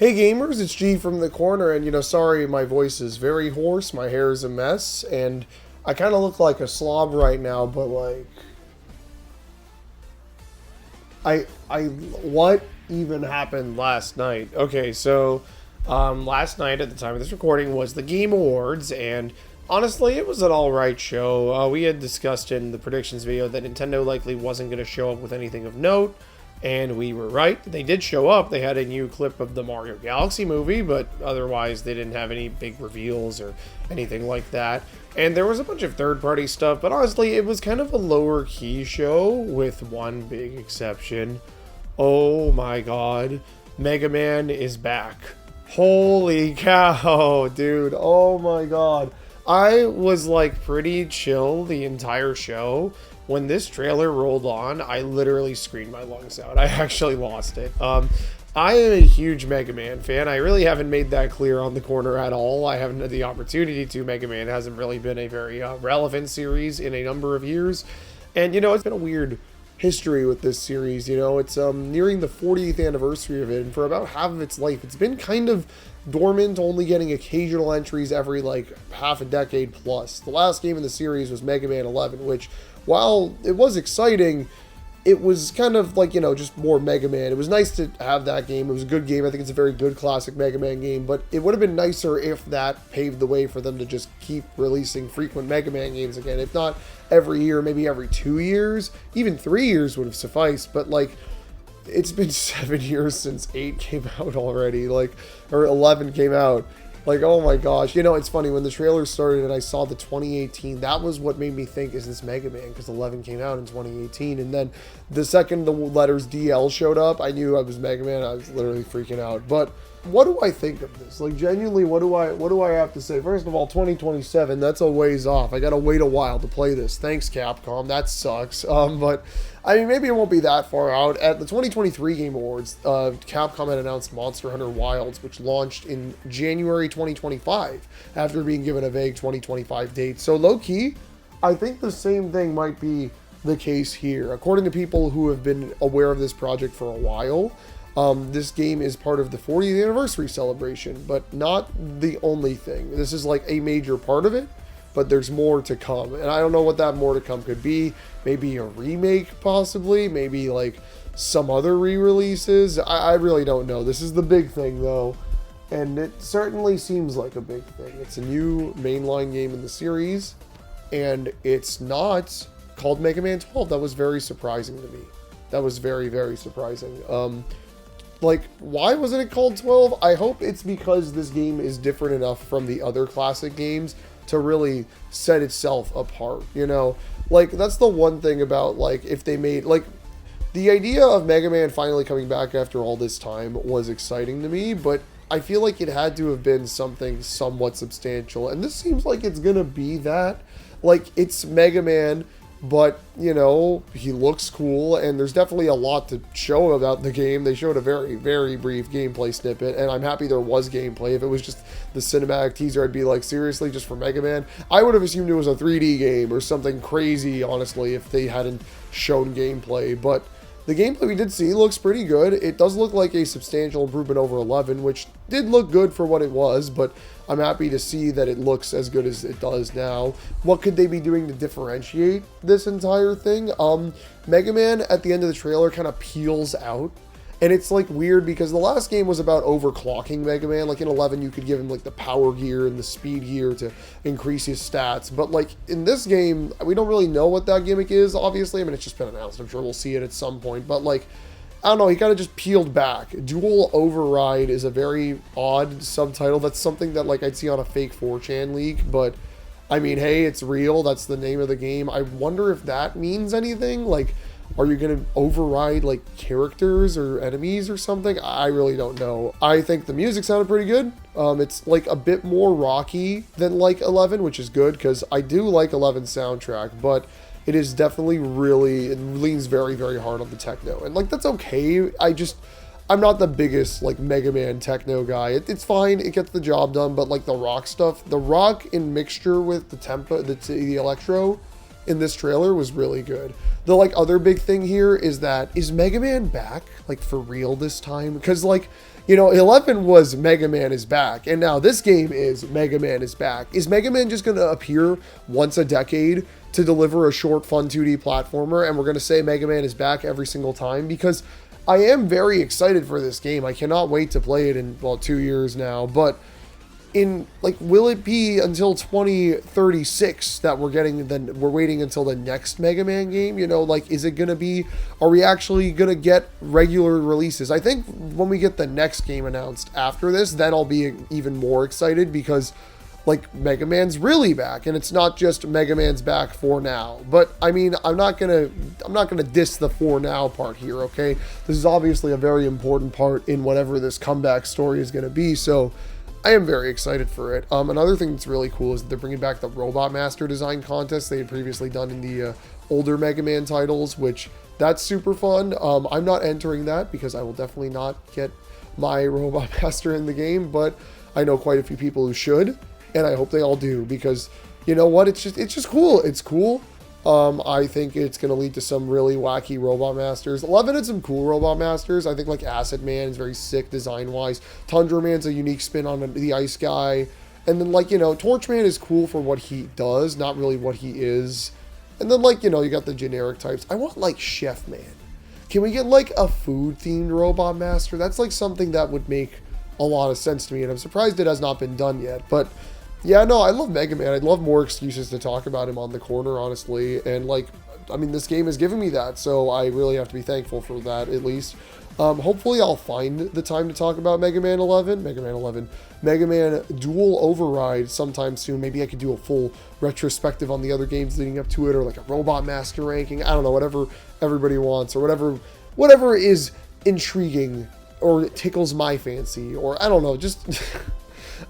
Hey gamers, it's G from the corner, and sorry my voice is very hoarse, my hair is a mess, and I kind of look like a slob right now, but like, what even happened last night? Okay, so, last night at the time of this recording was the Game Awards, and honestly, it was an alright show. We had discussed in the predictions video that Nintendo likely wasn't going to show up with anything of note. And we were right. They did show up. They had a new clip of the Mario Galaxy movie, but otherwise they didn't have any big reveals or anything like that. And there was a bunch of third-party stuff, but honestly, it was kind of a lower-key show with one big exception. Oh my god. Mega Man is back. Holy cow, dude. Oh my god. I was like pretty chill the entire show. When this trailer rolled on, I literally screamed my lungs out. I actually lost it. I am a huge Mega Man fan. I really haven't made that clear on the corner at all. I haven't had the opportunity to. Mega Man hasn't really been a very relevant series in a number of years. And, it's been a weird history with this series. It's nearing the 40th anniversary of it. And for about half of its life, it's been kind of dormant, only getting occasional entries every, half a decade plus. The last game in the series was Mega Man 11, which, while it was exciting, it was kind of just more Mega Man. It was nice to have that game. It was a good game. I think it's a very good classic Mega Man game, but it would have been nicer if that paved the way for them to just keep releasing frequent Mega Man games again. If not every year, maybe every 2 years. Even 3 years would have sufficed, but it's been 7 years since 8 came out already, or 11 came out. Oh my gosh. It's funny, when the trailer started and I saw the 2018, that was what made me think, is this Mega Man? Because 11 came out in 2018, and then the second the letters DL showed up, I knew I was Mega Man. I was literally freaking out. But what do I think of this? Genuinely, what do I have to say? First of all, 2027, that's a ways off. I gotta wait a while to play this. Thanks, Capcom. That sucks. But I mean, maybe it won't be that far out. At the 2023 Game Awards, Capcom had announced Monster Hunter Wilds, which launched in January 2025, after being given a vague 2025 date. So low-key, I think the same thing might be the case here. According to people who have been aware of this project for a while, this game is part of the 40th anniversary celebration, but not the only thing. This is a major part of it, but there's more to come. And I don't know what that more to come could be. Maybe a remake, possibly. Maybe some other re-releases. I really don't know. This is the big thing, though. And it certainly seems like a big thing. It's a new mainline game in the series, and it's not called Mega Man 12. That was very surprising to me. That was very, very surprising. Why wasn't it called 12? I hope it's because this game is different enough from the other classic games to really set itself apart, That's the one thing about, if they made, the idea of Mega Man finally coming back after all this time was exciting to me, but I feel like it had to have been something somewhat substantial, and this seems like it's gonna be that. It's Mega Man, but, he looks cool, and there's definitely a lot to show about the game. They showed a very, very brief gameplay snippet, and I'm happy there was gameplay. If it was just the cinematic teaser, I'd be like, seriously, just for Mega Man? I would have assumed it was a 3D game or something crazy, honestly, if they hadn't shown gameplay, but the gameplay we did see looks pretty good. It does look like a substantial improvement over 11, which did look good for what it was, but I'm happy to see that it looks as good as it does now. What could they be doing to differentiate this entire thing? Mega Man, at the end of the trailer, kind of peels out. And it's weird because the last game was about overclocking Mega Man. In 11, you could give him the power gear and the speed gear to increase his stats. But in this game, we don't really know what that gimmick is, obviously. I mean, it's just been announced. I'm sure we'll see it at some point. But I don't know, he kind of just peeled back. Dual Override is a very odd subtitle. That's something that I'd see on a fake 4chan leak. But I mean, hey, it's real. That's the name of the game. I wonder if that means anything. Are you going to override characters or enemies or something? I really don't know. I think the music sounded pretty good. It's a bit more rocky than 11, which is good because I do like 11's soundtrack, but it is definitely it leans very, very hard on the techno. And that's okay. I'm not the biggest Mega Man techno guy. It's fine. It gets the job done, but the rock stuff, the rock in mixture with the tempo, the electro, in this trailer was really good. The like other big thing here is that, is Mega Man back like for real this time? Because like, you know, 11 was Mega Man is back, and now this game is Mega Man is back. Is Mega Man just going to appear once a decade to deliver a short, fun 2D platformer, and we're going to say Mega Man is back every single time? Because I am very excited for this game. I cannot wait to play it in, well, 2 years now, but in like, will it be until 2036 that we're waiting until the next Mega Man game? You know, like, is it gonna be, are we actually gonna get regular releases? I think when we get the next game announced after this, then I'll be even more excited, because like, Mega Man's really back, and it's not just Mega Man's back for now. But I mean, I'm not gonna diss the for now part here, okay? This is obviously a very important part in whatever this comeback story is gonna be, so I am very excited for it. Another thing that's really cool is that they're bringing back the Robot Master design contest they had previously done in the older Mega Man titles, which that's super fun. I'm not entering that because I will definitely not get my Robot Master in the game, but I know quite a few people who should, and I hope they all do, because you know what? It's just cool. It's cool. I think it's going to lead to some really wacky Robot Masters. 11 had some cool Robot Masters. I think like Acid Man is very sick design-wise. Tundra Man's a unique spin on the Ice Guy. And then like, you know, Torch Man is cool for what he does, not really what he is. And then like, you know, you got the generic types. I want like Chef Man. Can we get like a food-themed Robot Master? That's like something that would make a lot of sense to me, and I'm surprised it has not been done yet. But yeah, no, I love Mega Man. I'd love more excuses to talk about him on the corner, honestly. And, like, I mean, this game has given me that, so I really have to be thankful for that, at least. Hopefully I'll find the time to talk about Mega Man Dual Override sometime soon. Maybe I could do a full retrospective on the other games leading up to it, or like a Robot Master ranking. I don't know, whatever everybody wants, or whatever is intriguing, or tickles my fancy, or I don't know, just...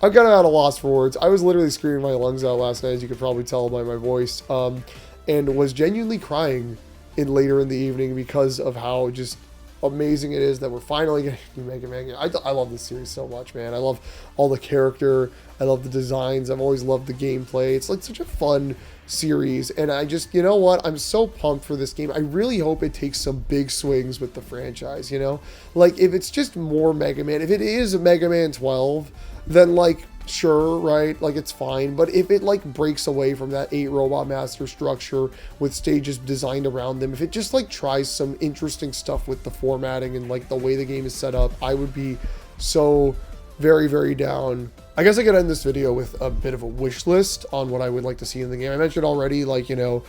I'm kind of at a loss for words. I was literally screaming my lungs out last night, as you could probably tell by my voice, and was genuinely crying later in the evening because of how just amazing it is that we're finally getting to Mega Man. I love this series so much, man. I love all the character. I love the designs. I've always loved the gameplay. It's like such a fun series, and I just, you know what? I'm so pumped for this game. I really hope it takes some big swings with the franchise, you know? Like, if it's just more Mega Man, if it is a Mega Man 12, then like, sure, right, like it's fine. But if it like breaks away from that 8 Robot Master structure with stages designed around them, if it just like tries some interesting stuff with the formatting and like the way the game is set up, I would be so very, very down. I guess I could end this video with a bit of a wish list on what I would like to see in the game. I mentioned already, like, you know,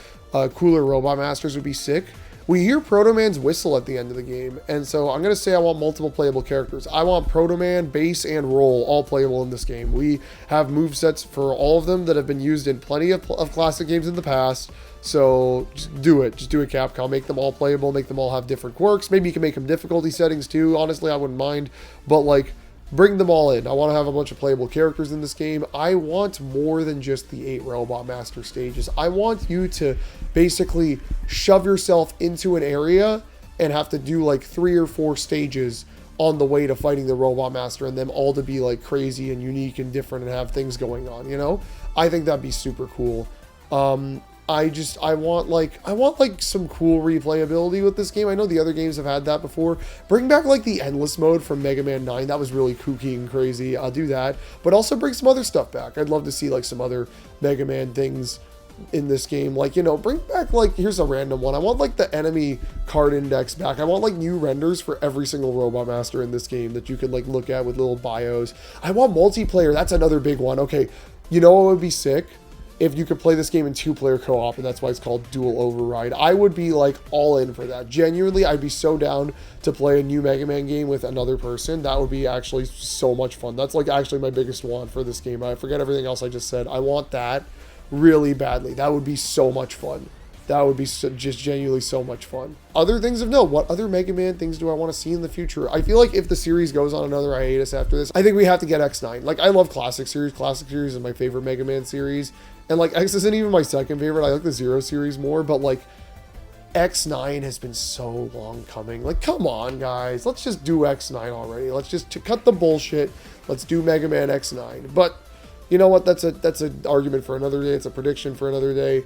cooler Robot Masters would be sick. We hear Proto Man's whistle at the end of the game, and so I'm going to say I want multiple playable characters. I want Proto Man, Bass, and Roll all playable in this game. We have movesets for all of them that have been used in plenty of classic games in the past, so just do it. Just do it, Capcom. Make them all playable, make them all have different quirks. Maybe you can make them difficulty settings too. Honestly, I wouldn't mind, but like, bring them all in. I want to have a bunch of playable characters in this game. I want more than just the 8 Robot Master stages. I want you to basically shove yourself into an area and have to do like 3 or 4 stages on the way to fighting the Robot Master, and them all to be like crazy and unique and different and have things going on, you know? I think that'd be super cool. I want like some cool replayability with this game. I know the other games have had that before. Bring back like the endless mode from Mega Man 9. That was really kooky and crazy. I'll do that. But also bring some other stuff back. I'd love to see like some other Mega Man things in this game. Like, you know, bring back like, here's a random one. I want like the enemy card index back. I want like new renders for every single Robot Master in this game that you could like look at with little bios. I want multiplayer. That's another big one. Okay, you know what would be sick? If you could play this game in 2-player co-op, and that's why it's called Dual Override. I would be like all in for that. Genuinely, I'd be so down to play a new Mega Man game with another person. That would be actually so much fun. That's like actually my biggest want for this game. I forget everything else I just said. I want that really badly. That would be so much fun. That would be just genuinely so much fun. Other things of note. What other Mega Man things do I want to see in the future? I feel like if the series goes on another hiatus after this, I think we have to get X9. Like, I love Classic Series. Classic Series is my favorite Mega Man series. And, like, X isn't even my second favorite. I like the Zero series more. But, like, X9 has been so long coming. Like, come on, guys. Let's just do X9 already. Let's just cut the bullshit. Let's do Mega Man X9. But, you know what? That's an argument for another day. It's a prediction for another day.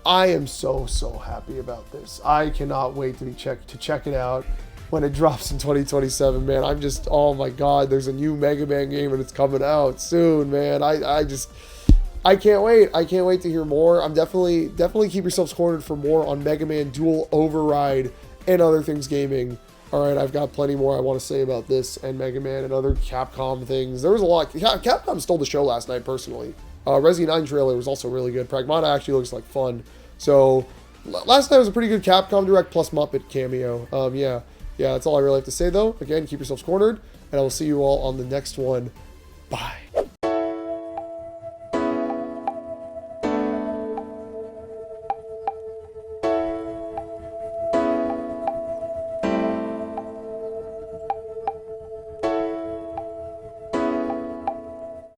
I am so happy about this. I cannot wait to check it out when it drops in 2027, man. I'm just, oh my god, there's a new Mega Man game and it's coming out soon, man. I can't wait. I can't wait to hear more. I'm definitely keep yourselves cornered for more on Mega Man Dual Override and other things gaming. All right, I've got plenty more I want to say about this and Mega Man and other Capcom things. There was a lot. Capcom stole the show last night, personally. Resi 9 trailer was also really good. Pragmata actually looks like fun. So, last night was a pretty good Capcom Direct plus Muppet cameo. Yeah, that's all I really have to say, though. Again, keep yourselves cornered, and I will see you all on the next one. Bye.